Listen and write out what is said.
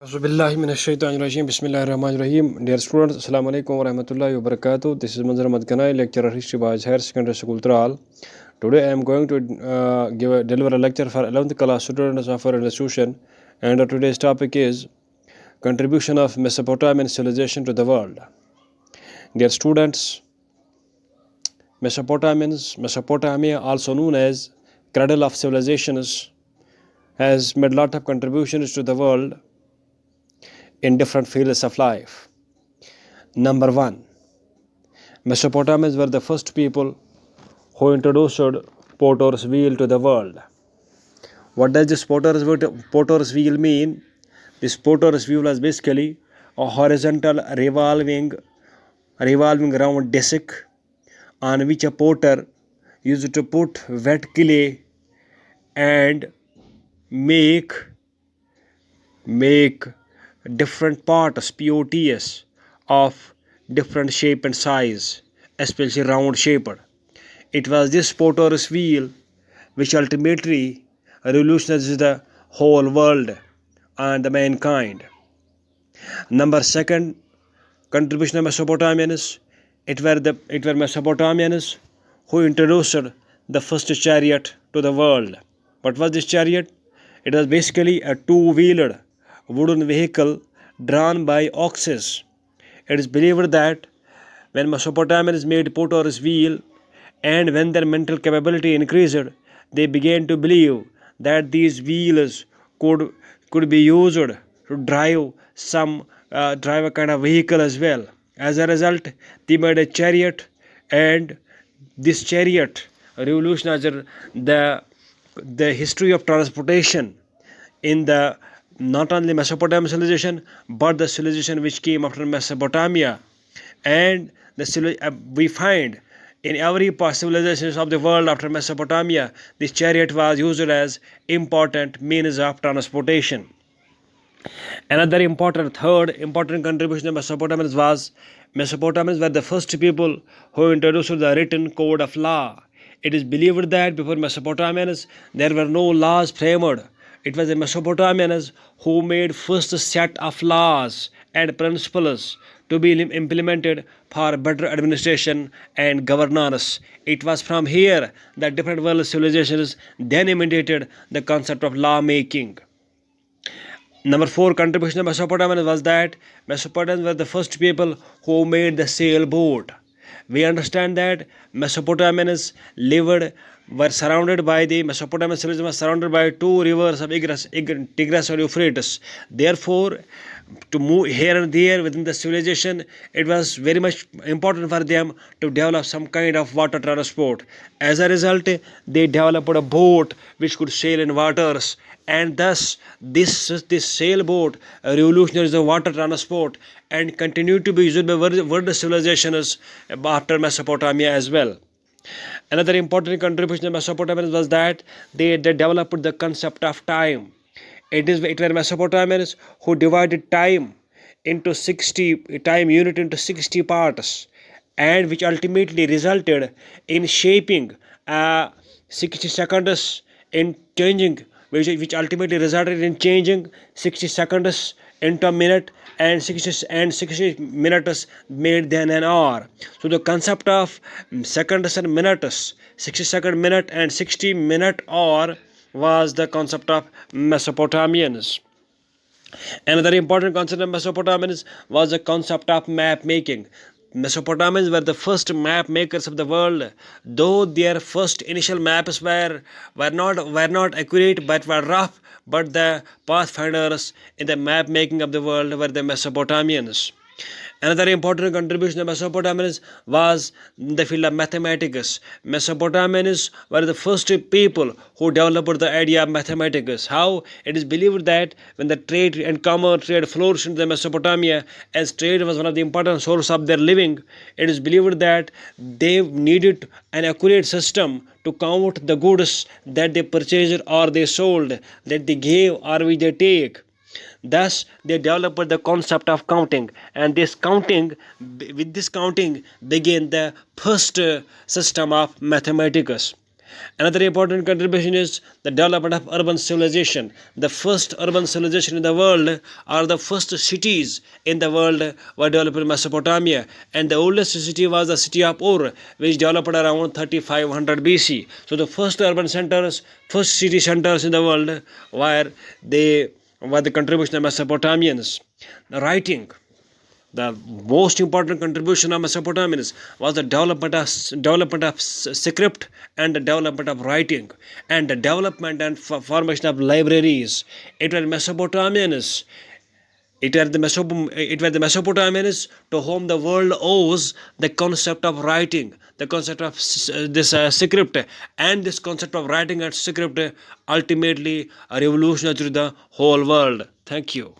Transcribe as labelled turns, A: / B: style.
A: Bismillahirrahmanirrahim. Dear students, Assalamu alaikum wa rahmatullahi wa barakatuh. This is Manzar Ahmad Kanai, lecturer History Boys Higher Secondary School Tral. Today I am going to deliver a lecture for 11th class students of our institution, and today's topic is contribution of Mesopotamian civilization to the world. Dear students, Mesopotamia, also known as cradle of civilizations, has made a lot of contributions to the world in different fields of life. Number one, Mesopotamians were the first people who introduced potter's wheel to the world. What does this potter's wheel mean? This potter's wheel is basically a horizontal revolving round disc on which a potter used to put wet clay and make different parts, POTS, of different shape and size, especially round shaped. It was this potter's wheel which ultimately revolutionized the whole world and the mankind. Number second, contribution of Mesopotamians. It were Mesopotamians who introduced the first chariot to the world. What was this chariot? It was basically a two-wheeled wooden vehicle drawn by oxes. It is believed that when Mesopotamians made potter's wheel and when their mental capability increased, they began to believe that these wheels could be used to drive a kind of vehicle as well. As a result, they made a chariot, and this chariot revolutionized the history of transportation in the not only Mesopotamian civilization but the civilization which came after Mesopotamia. And we find in every civilizations of the world after Mesopotamia, this chariot was used as important means of transportation. Another third important contribution of Mesopotamians was Mesopotamians were the first people who introduced the written code of law. It is believed that before Mesopotamians there were no laws framed. It was the Mesopotamians who made first set of laws and principles to be implemented for better administration and governance. It was from here that different world civilizations then imitated the concept of lawmaking. Number four contribution of Mesopotamians was that Mesopotamians were the first people who made the sailboat. We understand that Mesopotamians were surrounded by the Mesopotamian civilization was surrounded by two rivers of Tigris or Euphrates. Therefore, to move here and there within the civilization, it was very much important for them to develop some kind of water transport. As a result, they developed a boat which could sail in waters, and thus this sailboat revolutionized the water transport and continued to be used by world civilizations after Mesopotamia as well. Another important contribution of Mesopotamians was that they developed the concept of time. It were Mesopotamians who divided time into 60 parts, and which ultimately resulted in shaping 60 seconds in changing, which ultimately resulted in changing 60 seconds into a minute, and 60 minutes made then an hour. So the concept of seconds and minutes, 60-second minute and 60-minute hour, was the concept of Mesopotamians. Another important concept of Mesopotamians was the concept of map making. Mesopotamians were the first map makers of the world, though their first initial maps were not accurate but were rough. But the pathfinders in the map making of the world were the Mesopotamians. Another important contribution of Mesopotamians was in the field of mathematics. Mesopotamians were the first people who developed the idea of mathematics. How? It is believed that when the trade and common trade flourished in the Mesopotamia, as trade was one of the important sources of their living, it is believed that they needed an accurate system to count the goods that they purchased or they sold, that they gave or which they take. Thus, they developed the concept of counting, and with this counting began the first system of mathematics. Another important contribution is the development of urban civilization. The first urban civilization in the world, or the first cities in the world, were developed in Mesopotamia, and the oldest city was the city of Ur, which developed around 3500 BC. So the first urban centers, first city centers in the world were the contribution of Mesopotamians. The writing. The most important contribution of Mesopotamians was the development of script and the development of writing and the development and formation of libraries. It was Mesopotamians. It were the Mesopotamians to whom the world owes the concept of writing, the concept of this script, and this concept of writing and script ultimately revolutionized the whole world. Thank you.